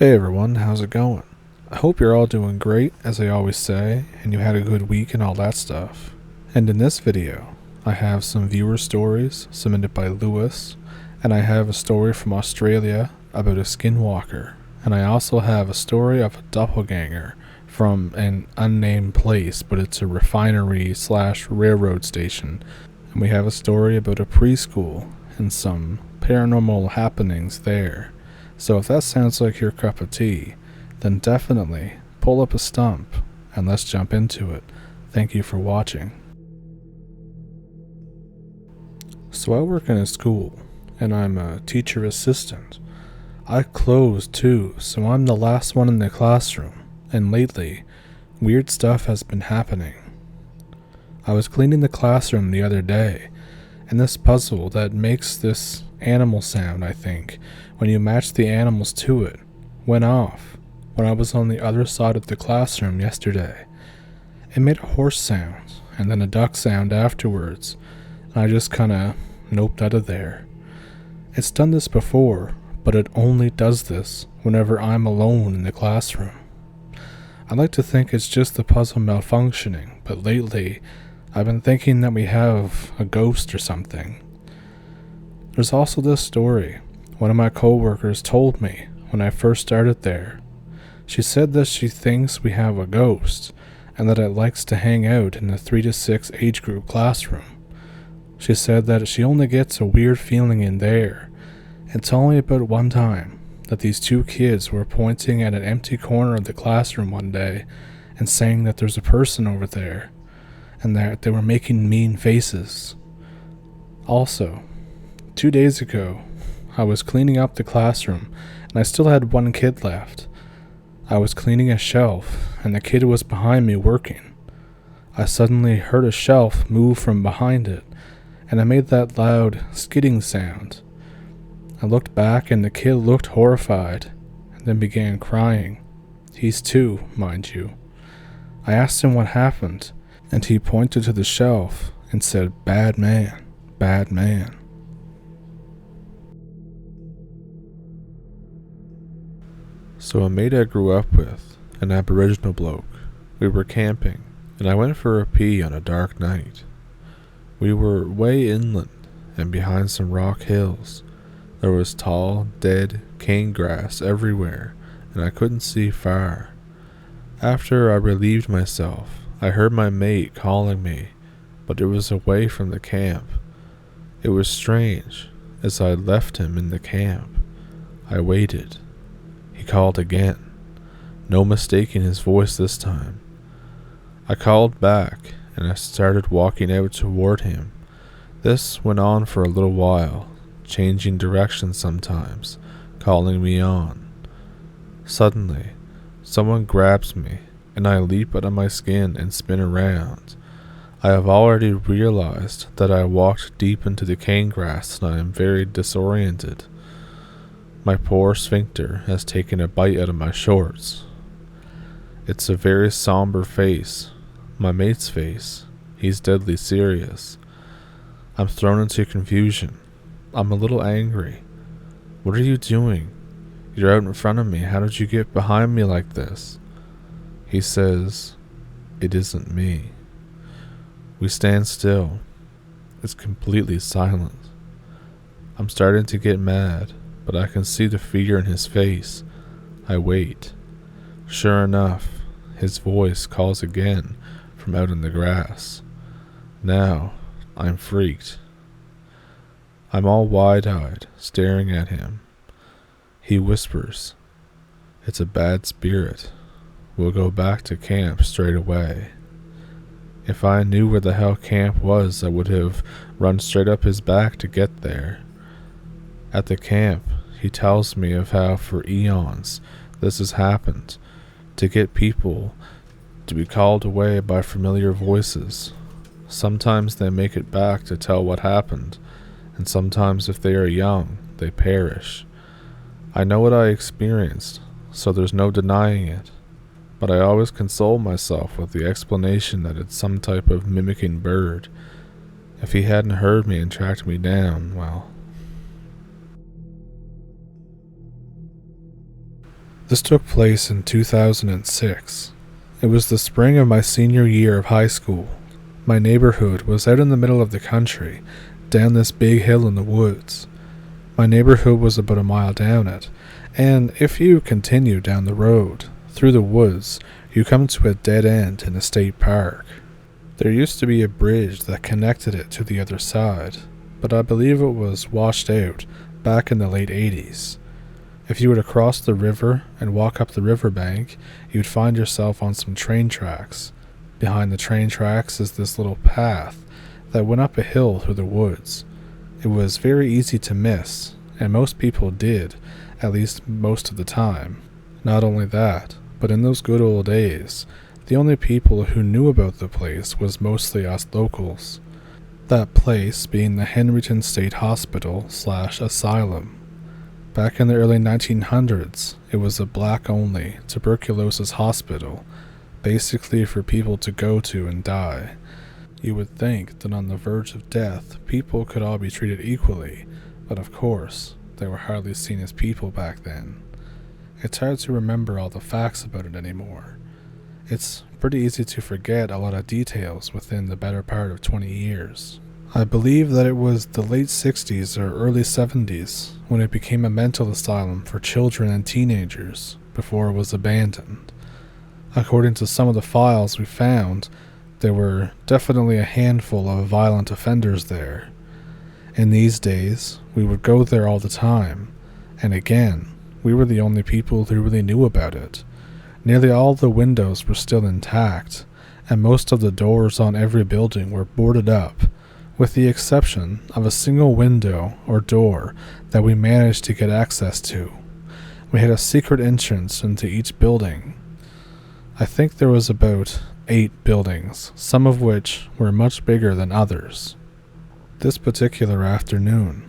Hey everyone, how's it going? I hope you're all doing great, as I always say, and you had a good week and all that stuff. And in this video, I have some viewer stories submitted by Lewis, and I have a story from Australia about a skinwalker, and I also have a story of a doppelganger from an unnamed place, but it's a refinery/railroad station, and we have a story about a preschool and some paranormal happenings there. So if that sounds like your cup of tea, then definitely pull up a stump and let's jump into it. Thank you for watching. So I work in a school and I'm a teacher assistant. I close too, so I'm the last one in the classroom, and lately, weird stuff has been happening. I was cleaning the classroom the other day, and this puzzle that makes this animal sound, I think, when you match the animals to it, went off when I was on the other side of the classroom yesterday. It made a horse sound, and then a duck sound afterwards, and I just kinda noped out of there. It's done this before, but it only does this whenever I'm alone in the classroom. I like to think it's just the puzzle malfunctioning, but lately, I've been thinking that we have a ghost or something. There's also this story one of my coworkers told me when I first started there. She said that she thinks we have a ghost and that it likes to hang out in the 3 to 6 age group classroom. She said that she only gets a weird feeling in there. It's only about one time that these two kids were pointing at an empty corner of the classroom one day and saying that there's a person over there, and that they were making mean faces. Also, 2 days ago, I was cleaning up the classroom and I still had one kid left. I was cleaning a shelf and the kid was behind me working. I suddenly heard a shelf move from behind it and I made that loud skidding sound. I looked back and the kid looked horrified and then began crying. He's 2, mind you. I asked him what happened, and he pointed to the shelf and said, "Bad man, bad man." So a mate I grew up with, an Aboriginal bloke, we were camping, and I went for a pee on a dark night. We were way inland, and behind some rock hills. There was tall, dead cane grass everywhere, and I couldn't see far. After I relieved myself, I heard my mate calling me, but it was away from the camp. It was strange, as I left him in the camp. I waited. He called again. No mistaking his voice this time. I called back, and I started walking out toward him. This went on for a little while, changing direction sometimes, calling me on. Suddenly, someone grabs me, and I leap out of my skin and spin around. I have already realized that I walked deep into the cane grass and I am very disoriented. My poor sphincter has taken a bite out of my shorts. It's a very somber face, my mate's face. He's deadly serious. I'm thrown into confusion. I'm a little angry. What are you doing? You're out in front of me. How did you get behind me like this? He says, "It isn't me." We stand still. It's completely silent. I'm starting to get mad, but I can see the fear in his face. I wait. Sure enough, his voice calls again from out in the grass. Now, I'm freaked. I'm all wide-eyed, staring at him. He whispers, "It's a bad spirit. We'll go back to camp straight away." If I knew where the hell camp was, I would have run straight up his back to get there. At the camp, he tells me of how for eons this has happened, to get people to be called away by familiar voices. Sometimes they make it back to tell what happened, and sometimes if they are young, they perish. I know what I experienced, so there's no denying it, but I always console myself with the explanation that it's some type of mimicking bird. If he hadn't heard me and tracked me down, well... This took place in 2006. It was the spring of my senior year of high school. My neighborhood was out in the middle of the country, down this big hill in the woods. My neighborhood was about a mile down it, and if you continue down the road, through the woods, you come to a dead end in a state park. There used to be a bridge that connected it to the other side, but I believe it was washed out back in the late 80s. If you were to cross the river and walk up the riverbank, you'd find yourself on some train tracks. Behind the train tracks is this little path that went up a hill through the woods. It was very easy to miss, and most people did, at least most of the time. Not only that, but in those good old days, the only people who knew about the place was mostly us locals. That place being the Henryton State Hospital/Asylum. Back in the early 1900s, it was a black-only tuberculosis hospital, basically for people to go to and die. You would think that on the verge of death, people could all be treated equally, but of course, they were hardly seen as people back then. It's hard to remember all the facts about it anymore. It's pretty easy to forget a lot of details within the better part of 20 years. I believe that it was the late 60s or early 70s when it became a mental asylum for children and teenagers before it was abandoned. According to some of the files we found, there were definitely a handful of violent offenders there. In these days, we would go there all the time, and again, we were the only people who really knew about it. Nearly all the windows were still intact, and most of the doors on every building were boarded up, with the exception of a single window or door that we managed to get access to. We had a secret entrance into each building. I think there was about 8 buildings, some of which were much bigger than others. This particular afternoon,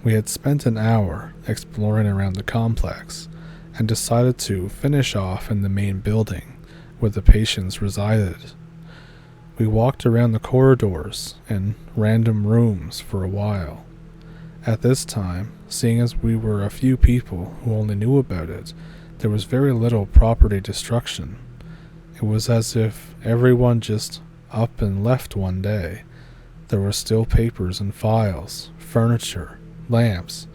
we had spent an hour exploring around the complex and decided to finish off in the main building where the patients resided. We walked around the corridors and random rooms for a while. At this time, seeing as we were a few people who only knew about it, there was very little property destruction. It was as if everyone just up and left one day. There were still papers and files, furniture, lamps,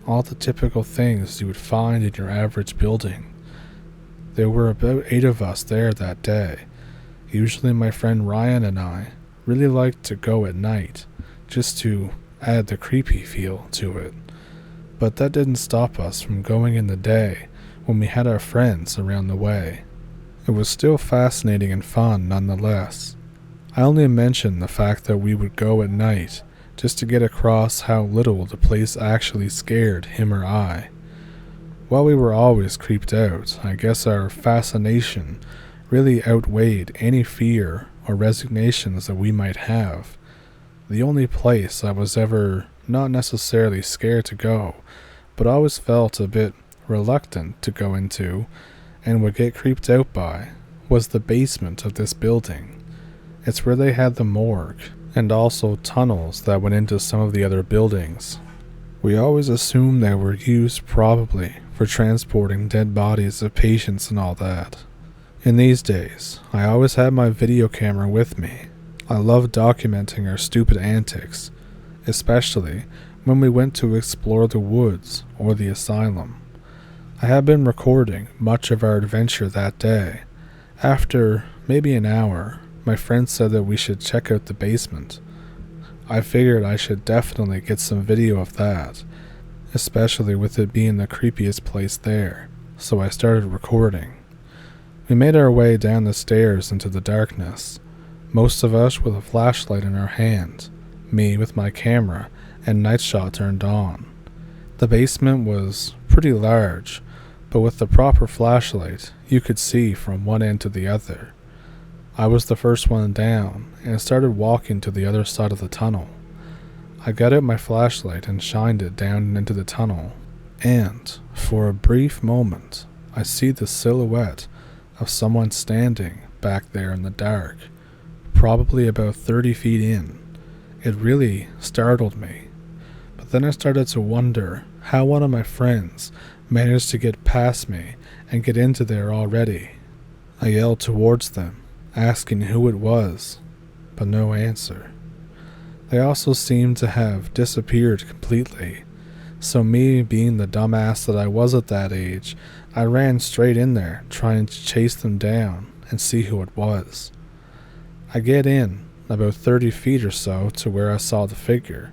all the typical things you would find in your average building. There were about 8 of us there that day. Usually my friend Ryan and I really liked to go at night, just to add the creepy feel to it. But that didn't stop us from going in the day when we had our friends around the way. It was still fascinating and fun nonetheless. I only mention the fact that we would go at night just to get across how little the place actually scared him or I. While we were always creeped out, I guess our fascination really outweighed any fear or resignations that we might have. The only place I was ever not necessarily scared to go, but always felt a bit reluctant to go into and would get creeped out by, was the basement of this building. It's where they had the morgue, and also tunnels that went into some of the other buildings. We always assumed they were used probably for transporting dead bodies of patients and all that. In these days, I always had my video camera with me. I loved documenting our stupid antics, especially when we went to explore the woods or the asylum. I had been recording much of our adventure that day. After maybe an hour, my friend said that we should check out the basement. I figured I should definitely get some video of that, especially with it being the creepiest place there, so I started recording. We made our way down the stairs into the darkness, most of us with a flashlight in our hand, me with my camera and night shot turned on. The basement was pretty large, but with the proper flashlight, you could see from one end to the other. I was the first one down and started walking to the other side of the tunnel. I got out my flashlight and shined it down into the tunnel, and, for a brief moment, I see the silhouette of someone standing back there in the dark, probably about 30 feet in. It really startled me, but then I started to wonder how one of my friends managed to get past me and get into there already. I yelled towards them, asking who it was, but no answer. They also seemed to have disappeared completely, so me being the dumbass that I was at that age, I ran straight in there trying to chase them down and see who it was. I get in about 30 feet or so to where I saw the figure,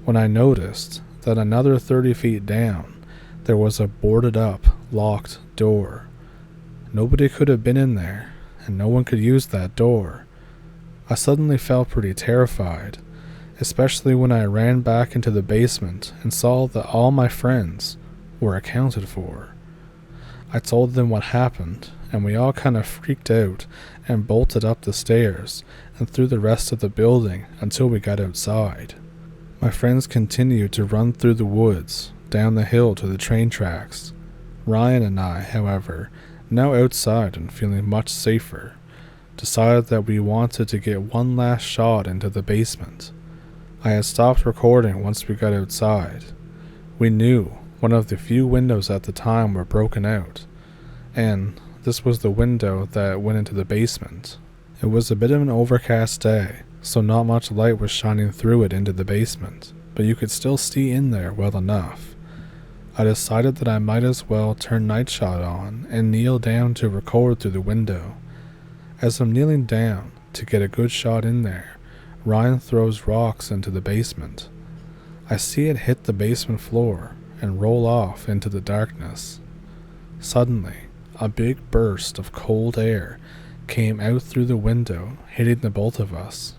when I noticed that another 30 feet down there was a boarded up, locked door. Nobody could have been in there, and no one could use that door. I suddenly felt pretty terrified, especially when I ran back into the basement and saw that all my friends were accounted for. I told them what happened, and we all kind of freaked out and bolted up the stairs and through the rest of the building until we got outside. My friends continued to run through the woods, down the hill to the train tracks. Ryan and I, however, now outside and feeling much safer, decided that we wanted to get one last shot into the basement. I had stopped recording once we got outside. We knew one of the few windows at the time were broken out, and this was the window that went into the basement. It was a bit of an overcast day, so not much light was shining through it into the basement, but you could still see in there well enough. I decided that I might as well turn night shot on and kneel down to record through the window. As I'm kneeling down to get a good shot in there, Ryan throws rocks into the basement. I see it hit the basement floor and roll off into the darkness. Suddenly, a big burst of cold air came out through the window, hitting the both of us.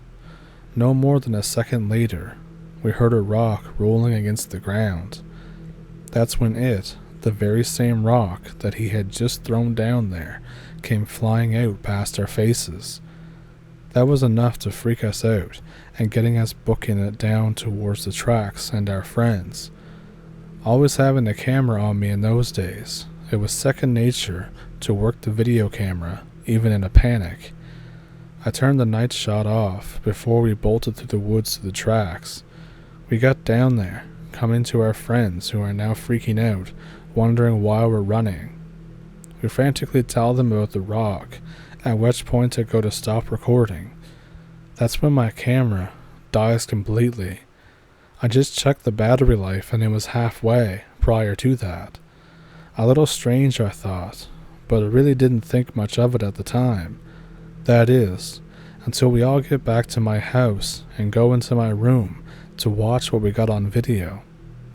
No more than a second later, we heard a rock rolling against the ground. That's when it, the very same rock that he had just thrown down there, came flying out past our faces. That was enough to freak us out and getting us booking it down towards the tracks and our friends. Always having a camera on me in those days, it was second nature to work the video camera, even in a panic. I turned the night shot off before we bolted through the woods to the tracks. We got down there, coming to our friends who are now freaking out, wondering why we're running. We frantically tell them about the rock, at which point I go to stop recording. That's when my camera dies completely. I just checked the battery life and it was halfway prior to that. A little strange, I thought, but I really didn't think much of it at the time. That is, until we all get back to my house and go into my room to watch what we got on video.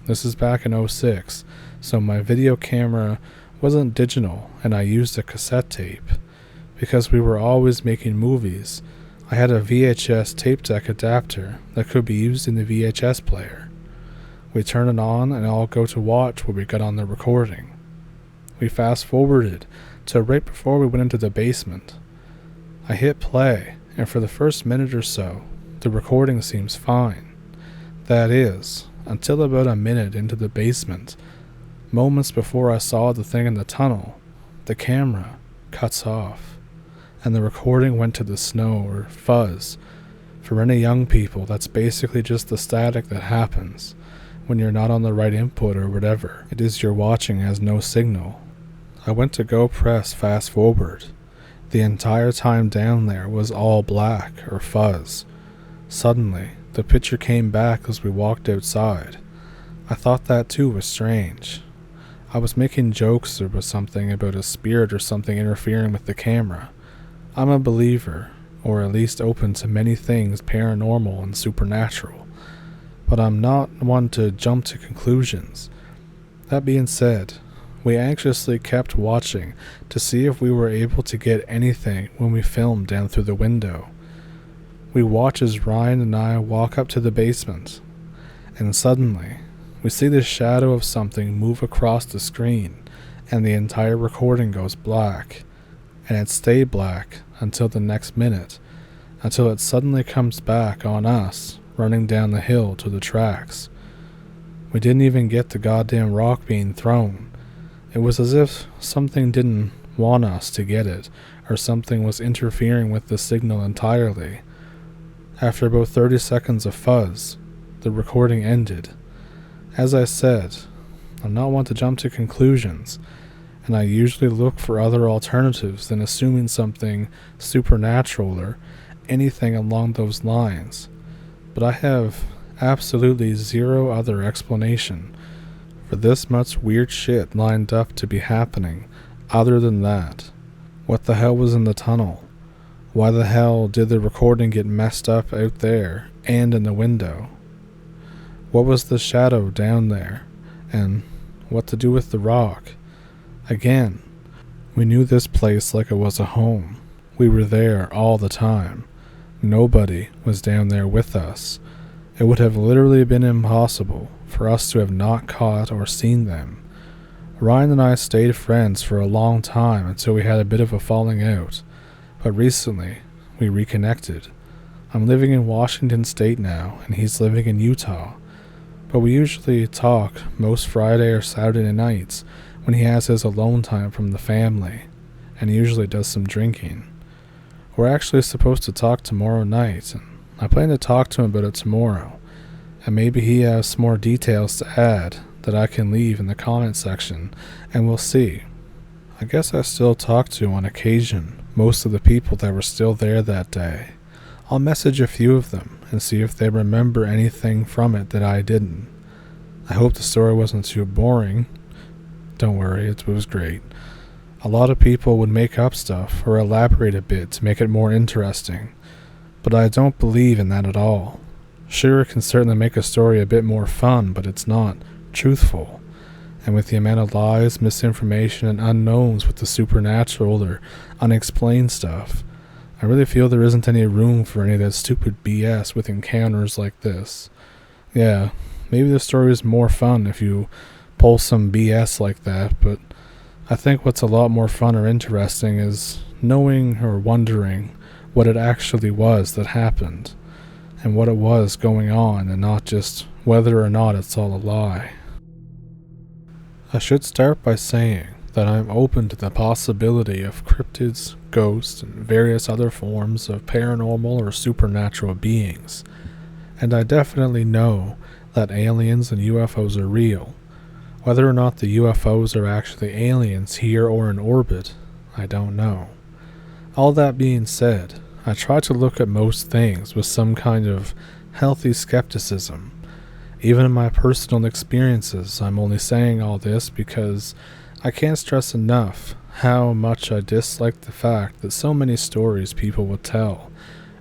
This is back in 2006, so my video camera wasn't digital and I used a cassette tape. Because we were always making movies, I had a VHS tape deck adapter that could be used in the VHS player. We turn it on and all go to watch what we got on the recording. We fast forwarded to right before we went into the basement. I hit play, and for the first minute or so, the recording seems fine. That is, until about a minute into the basement, moments before I saw the thing in the tunnel, the camera cuts off, and the recording went to the snow or fuzz. For any young people, that's basically just the static that happens when you're not on the right input or whatever it is you're watching has no signal. I went to go press fast forward. The entire time down there was all black or fuzz. Suddenly, the picture came back as we walked outside. I thought that too was strange. I was making jokes or something about a spirit or something interfering with the camera. I'm a believer, or at least open to many things paranormal and supernatural, but I'm not one to jump to conclusions. That being said, we anxiously kept watching to see if we were able to get anything when we filmed down through the window. We watch as Ryan and I walk up to the basement, and suddenly, we see the shadow of something move across the screen, and the entire recording goes black, and it stayed black until the next minute, until it suddenly comes back on us, running down the hill to the tracks. We didn't even get the goddamn rock being thrown. It was as if something didn't want us to get it, or something was interfering with the signal entirely. After about 30 seconds of fuzz, the recording ended. As I said, I'm not one to jump to conclusions, and I usually look for other alternatives than assuming something supernatural or anything along those lines. But I have absolutely zero other explanation for this much weird shit lined up to be happening other than that. What the hell was in the tunnel? Why the hell did the recording get messed up out there and in the window? What was the shadow down there? And what to do with the rock? Again, we knew this place like it was a home. We were there all the time. Nobody was down there with us. It would have literally been impossible for us to have not caught or seen them. Ryan and I stayed friends for a long time until we had a bit of a falling out, but recently we reconnected. I'm living in Washington State now, and he's living in Utah, but we usually talk most Friday or Saturday nights when he has his alone time from the family, and he usually does some drinking. We're actually supposed to talk tomorrow night, and I plan to talk to him about it tomorrow, and maybe he has some more details to add that I can leave in the comment section, and we'll see. I guess I still talk to, on occasion, most of the people that were still there that day. I'll message a few of them and see if they remember anything from it that I didn't. I hope the story wasn't too boring. Don't worry, it was great. A lot of people would make up stuff or elaborate a bit to make it more interesting, but I don't believe in that at all. Sure, it can certainly make a story a bit more fun, but it's not truthful. And with the amount of lies, misinformation, and unknowns with the supernatural or unexplained stuff, I really feel there isn't any room for any of that stupid BS with encounters like this. Yeah, maybe the story is more fun if you pull some BS like that, but I think what's a lot more fun or interesting is knowing or wondering what it actually was that happened, and what it was going on, and not just whether or not it's all a lie. I should start by saying that I'm open to the possibility of cryptids, ghosts, and various other forms of paranormal or supernatural beings, and I definitely know that aliens and UFOs are real. Whether or not the UFOs are actually aliens here or in orbit, I don't know. All that being said, I try to look at most things with some kind of healthy skepticism. Even in my personal experiences, I'm only saying all this because I can't stress enough how much I dislike the fact that so many stories people will tell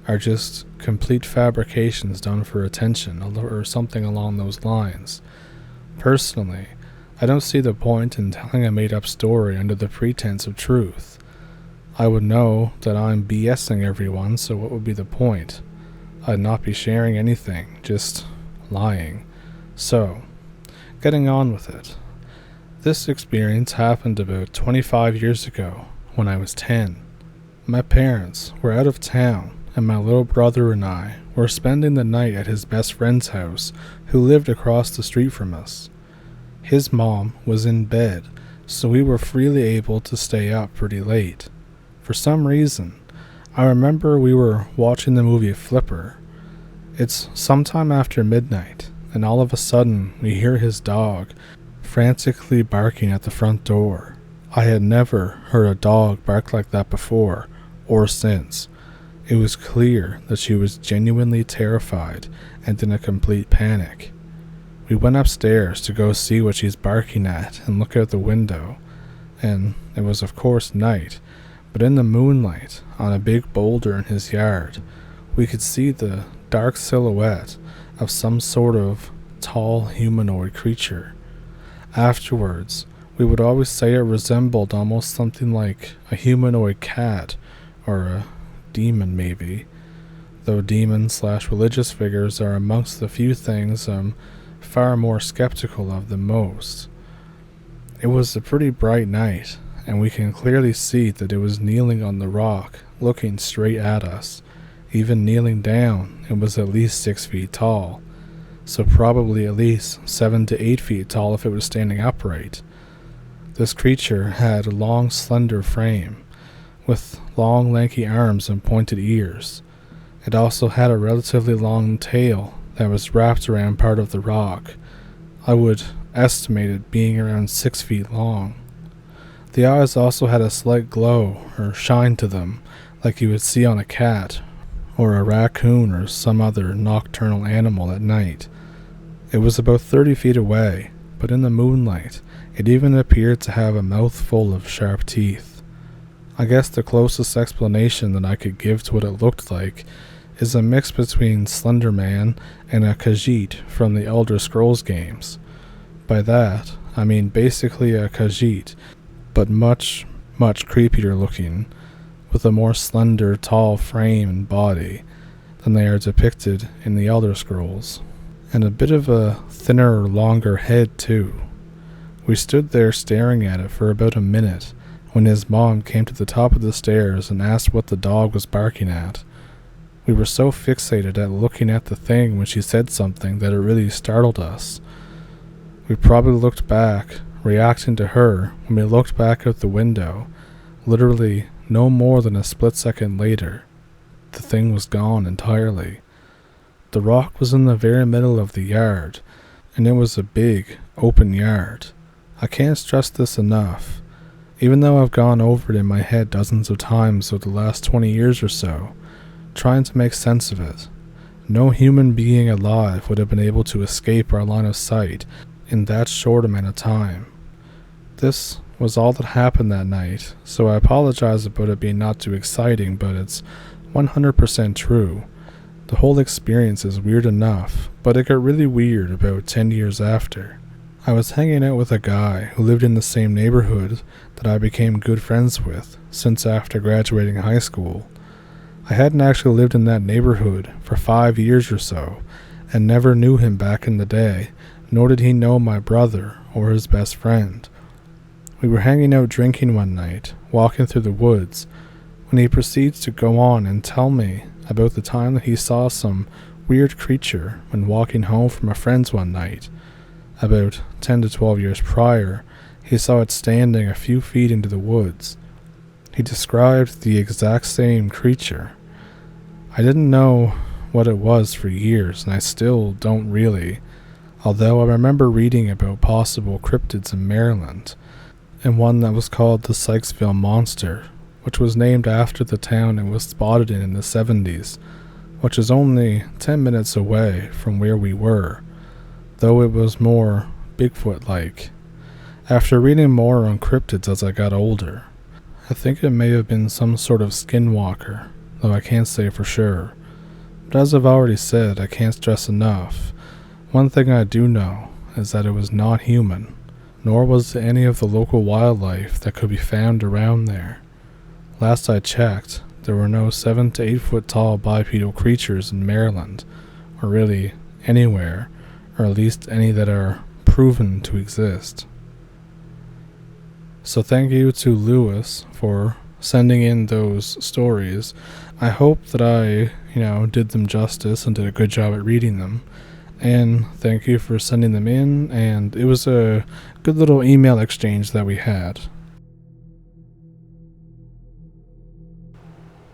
are just complete fabrications done for attention or something along those lines. Personally, I don't see the point in telling a made-up story under the pretense of truth. I would know that I'm BSing everyone, so what would be the point? I'd not be sharing anything, just lying. So, getting on with it. This experience happened about 25 years ago, when I was 10. My parents were out of town, and my little brother and I were spending the night at his best friend's house, who lived across the street from us. His mom was in bed, so we were freely able to stay up pretty late. For some reason, I remember we were watching the movie Flipper. It's sometime after midnight, and all of a sudden we hear his dog frantically barking at the front door. I had never heard a dog bark like that before, or since. It was clear that she was genuinely terrified and in a complete panic. We went upstairs to go see what she's barking at and look out the window, and it was of course night, but in the moonlight, on a big boulder in his yard, we could see the dark silhouette of some sort of tall humanoid creature. Afterwards, we would always say it resembled almost something like a humanoid cat, or a demon maybe, though demon/religious figures are amongst the few things I'm far more skeptical of than most. It was a pretty bright night, and we can clearly see that it was kneeling on the rock, looking straight at us. Even kneeling down, it was at least 6 feet tall, so probably at least 7 to 8 feet tall if it was standing upright. This creature had a long, slender frame, with long, lanky arms and pointed ears. It also had a relatively long tail that was wrapped around part of the rock. I would estimated being around 6 feet long. The eyes also had a slight glow or shine to them, like you would see on a cat or a raccoon or some other nocturnal animal at night. It was about 30 feet away, but in the moonlight, it even appeared to have a mouth full of sharp teeth. I guess the closest explanation that I could give to what it looked like is a mix between Slender Man and a Khajiit from the Elder Scrolls games. By that, I mean basically a Khajiit, but much, much creepier looking, with a more slender, tall frame and body than they are depicted in the Elder Scrolls, and a bit of a thinner, longer head too. We stood there staring at it for about a minute when his mom came to the top of the stairs and asked what the dog was barking at. We were so fixated at looking at the thing when she said something that it really startled us. We probably looked back, reacting to her, when we looked back out the window. Literally no more than a split second later, the thing was gone entirely. The rock was in the very middle of the yard, and it was a big, open yard. I can't stress this enough. Even though I've gone over it in my head dozens of times over the last 20 years or so, trying to make sense of it, no human being alive would have been able to escape our line of sight in that short amount of time. This was all that happened that night, so I apologize about it being not too exciting, but it's 100% true. The whole experience is weird enough, but it got really weird about 10 years after. I was hanging out with a guy who lived in the same neighborhood that I became good friends with since after graduating high school. I hadn't actually lived in that neighborhood for 5 years or so, and never knew him back in the day, nor did he know my brother or his best friend. We were hanging out drinking one night, walking through the woods, when he proceeds to go on and tell me about the time that he saw some weird creature when walking home from a friend's one night. About 10 to 12 years prior, he saw it standing a few feet into the woods. He described the exact same creature. I didn't know what it was for years, and I still don't really, although I remember reading about possible cryptids in Maryland, and one that was called the Sykesville Monster, which was named after the town it was spotted in the 70s, which is only 10 minutes away from where we were, though it was more Bigfoot-like. After reading more on cryptids as I got older, I think it may have been some sort of skinwalker, though I can't say for sure. But as I've already said, I can't stress enough, one thing I do know is that it was not human, nor was it any of the local wildlife that could be found around there. Last I checked, there were no 7 to 8 foot tall bipedal creatures in Maryland, or really anywhere, or at least any that are proven to exist. So thank you to Lewis for sending in those stories. I hope that I, did them justice and did a good job at reading them. And thank you for sending them in, and it was a good little email exchange that we had.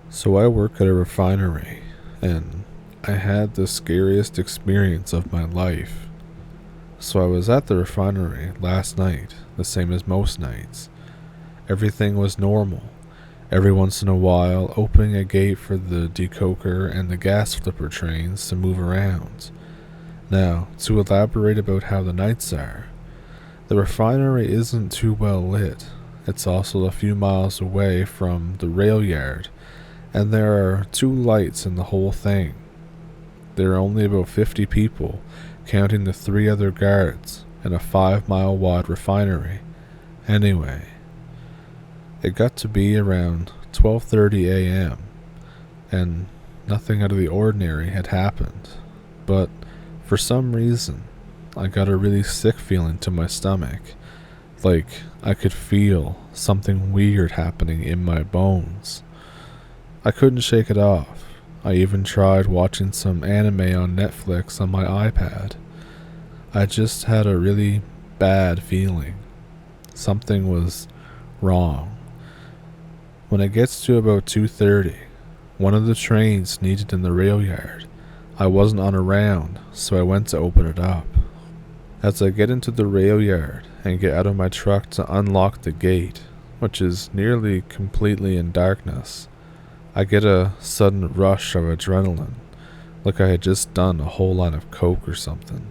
So I work at a refinery, and I had the scariest experience of my life. So I was at the refinery last night, the same as most nights. Everything was normal. Every once in a while, opening a gate for the decoker and the gas flipper trains to move around. Now, to elaborate about how the nights are, the refinery isn't too well lit. It's also a few miles away from the rail yard, and there are 2 lights in the whole thing. There are only about 50 people, counting the 3 other guards, in a 5-mile wide refinery. Anyway, it got to be around 12:30 a.m., and nothing out of the ordinary had happened, but for some reason, I got a really sick feeling to my stomach, like I could feel something weird happening in my bones. I couldn't shake it off. I even tried watching some anime on Netflix on my iPad. I just had a really bad feeling. Something was wrong. When it gets to about 2:30, one of the trains needed in the rail yard. I wasn't on a round, so I went to open it up. As I get into the rail yard and get out of my truck to unlock the gate, which is nearly completely in darkness, I get a sudden rush of adrenaline, like I had just done a whole line of coke or something.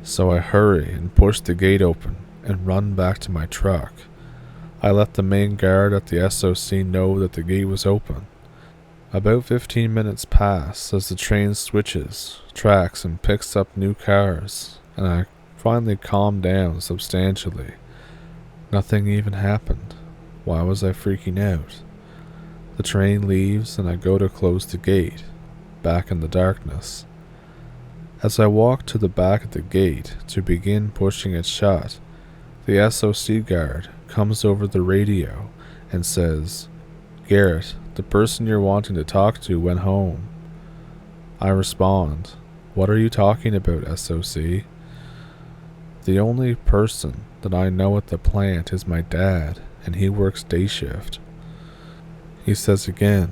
So I hurry and push the gate open and run back to my truck. I let the main guard at the SOC know that the gate was open. About 15 minutes pass as the train switches tracks and picks up new cars, and I finally calmed down substantially. Nothing even happened. Why was I freaking out? The train leaves and I go to close the gate, back in the darkness. As I walk to the back of the gate to begin pushing it shut, the SOC guard comes over the radio and says, "Garrett, the person you're wanting to talk to went home." I respond, "What are you talking about, SOC?" The only person that I know at the plant is my dad, and he works day shift. He says again,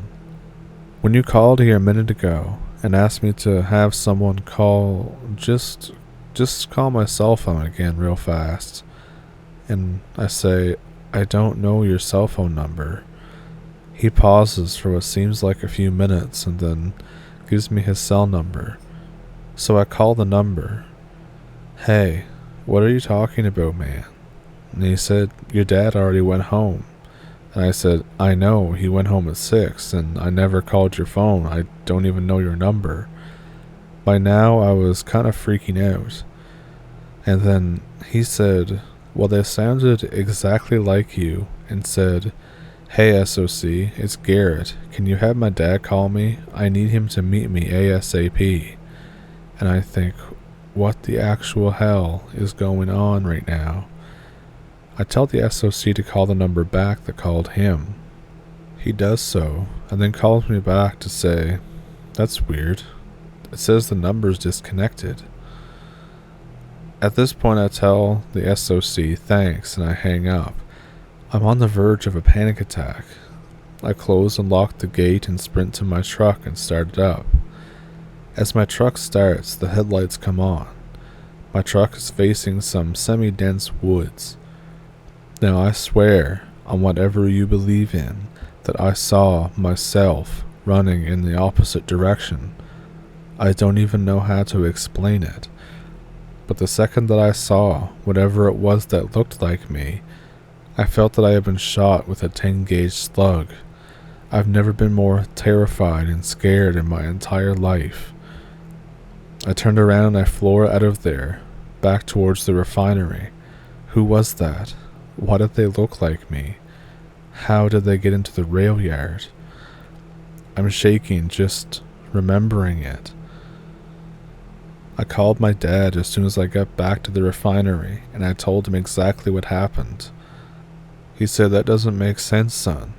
"When you called here a minute ago and asked me to have someone call, just call my cell phone again real fast." And I say, "I don't know your cell phone number." He pauses for what seems like a few minutes and then gives me his cell number. So I call the number. "Hey, what are you talking about, man?" And he said, "Your dad already went home." And I said, "I know, he went home at 6, and I never called your phone. I don't even know your number." By now, I was kind of freaking out. And then he said, "Well, they sounded exactly like you," and said, "Hey, SOC, it's Garrett. Can you have my dad call me? I need him to meet me ASAP." And I think, what the actual hell is going on right now? I tell the SOC to call the number back that called him. He does so, and then calls me back to say, "That's weird. It says the number's disconnected." At this point I tell the SOC thanks and I hang up. I'm on the verge of a panic attack. I close and lock the gate and sprint to my truck and start it up. As my truck starts, the headlights come on. My truck is facing some semi-dense woods. Now I swear, on whatever you believe in, that I saw myself running in the opposite direction. I don't even know how to explain it. But the second that I saw whatever it was that looked like me, I felt that I had been shot with a 10-gauge slug. I've never been more terrified and scared in my entire life. I turned around and I floored out of there, back towards the refinery. Who was that? Why did they look like me? How did they get into the rail yard? I'm shaking just remembering it. I called my dad as soon as I got back to the refinery, and I told him exactly what happened. He said, "That doesn't make sense, son.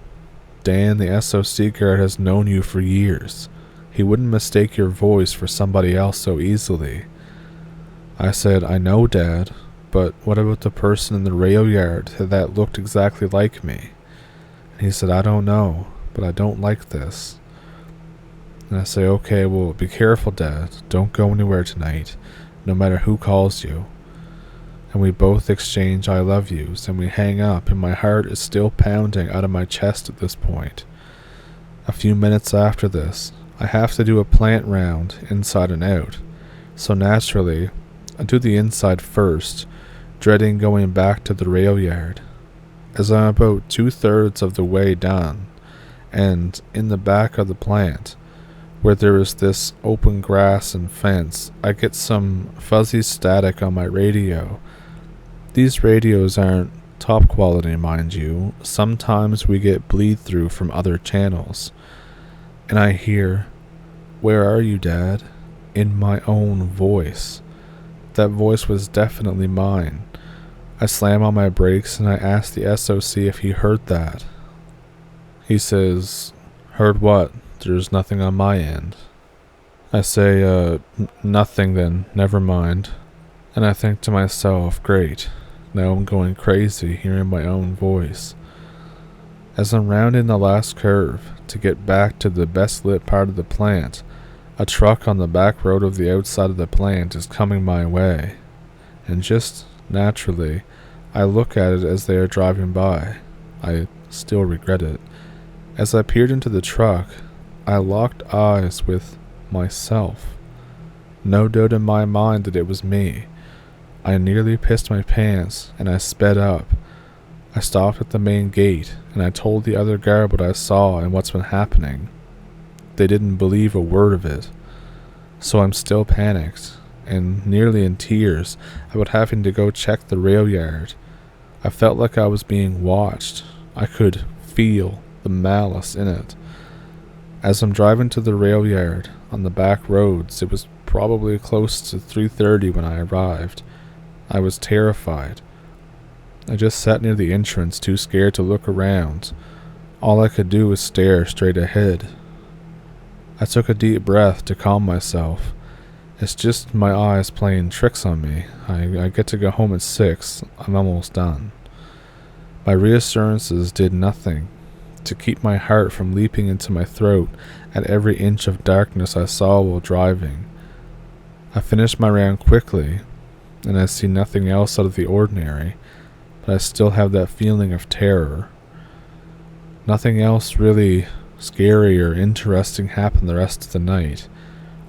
Dan, the SOC guard, has known you for years. He wouldn't mistake your voice for somebody else so easily." I said, "I know, Dad, but what about the person in the rail yard that looked exactly like me?" And he said, "I don't know, but I don't like this." And I say, "Okay, well, be careful, Dad. Don't go anywhere tonight, no matter who calls you." And we both exchange I love yous, and we hang up, and my heart is still pounding out of my chest at this point. A few minutes after this, I have to do a plant round, inside and out. So naturally, I do the inside first, dreading going back to the rail yard. As I'm about 2/3 of the way done, and in the back of the plant, where there is this open grass and fence, I get some fuzzy static on my radio. These radios aren't top quality, mind you. Sometimes we get bleed through from other channels. And I hear, "Where are you, Dad?" in my own voice. That voice was definitely mine. I slam on my brakes and I ask the SOC if he heard that. He says, "Heard what? There's nothing on my end." I say, nothing then, never mind. And I think to myself, great, now I'm going crazy hearing my own voice. As I'm rounding the last curve to get back to the best lit part of the plant, a truck on the back road of the outside of the plant is coming my way. and just naturally, I look at it as they are driving by. I still regret it. As I peered into the truck, I locked eyes with myself. No doubt in my mind that it was me. I nearly pissed my pants, and I sped up. I stopped at the main gate, and I told the other guard what I saw and what's been happening. They didn't believe a word of it. So I'm still panicked, and nearly in tears about having to go check the rail yard. I felt like I was being watched. I could feel the malice in it. As I'm driving to the rail yard on the back roads, it was probably close to 3:30 when I arrived. I was terrified. I just sat near the entrance, too scared to look around. All I could do was stare straight ahead. I took a deep breath to calm myself. It's just my eyes playing tricks on me. I get to go home at 6. I'm almost done. My reassurances did nothing to keep my heart from leaping into my throat at every inch of darkness I saw while driving. I finished my round quickly, and I see nothing else out of the ordinary, but I still have that feeling of terror. Nothing else really scary or interesting happened the rest of the night,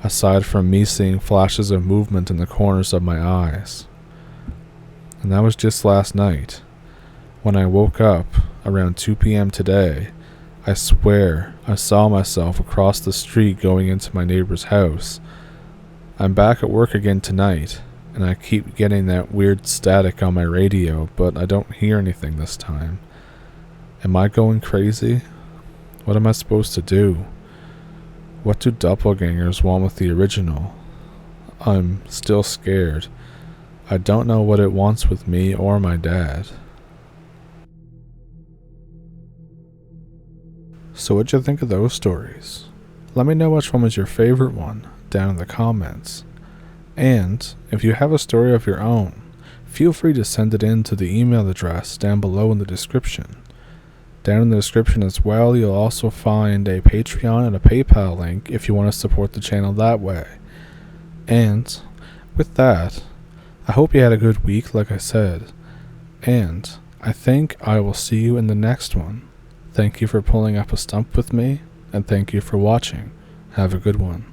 aside from me seeing flashes of movement in the corners of my eyes. And that was just last night. When I woke up around 2 p.m. today, I swear I saw myself across the street going into my neighbor's house. I'm back at work again tonight, and I keep getting that weird static on my radio, but I don't hear anything this time. Am I going crazy? What am I supposed to do? What do doppelgangers want with the original? I'm still scared. I don't know what it wants with me or my dad. So what'd you think of those stories? Let me know which one was your favorite one down in the comments. And if you have a story of your own, feel free to send it in to the email address down below in the description. Down in the description as well, you'll also find a Patreon and a PayPal link if you want to support the channel that way. And with that, I hope you had a good week, like I said. And I think I will see you in the next one. Thank you for pulling up a stump with me, and thank you for watching. Have a good one.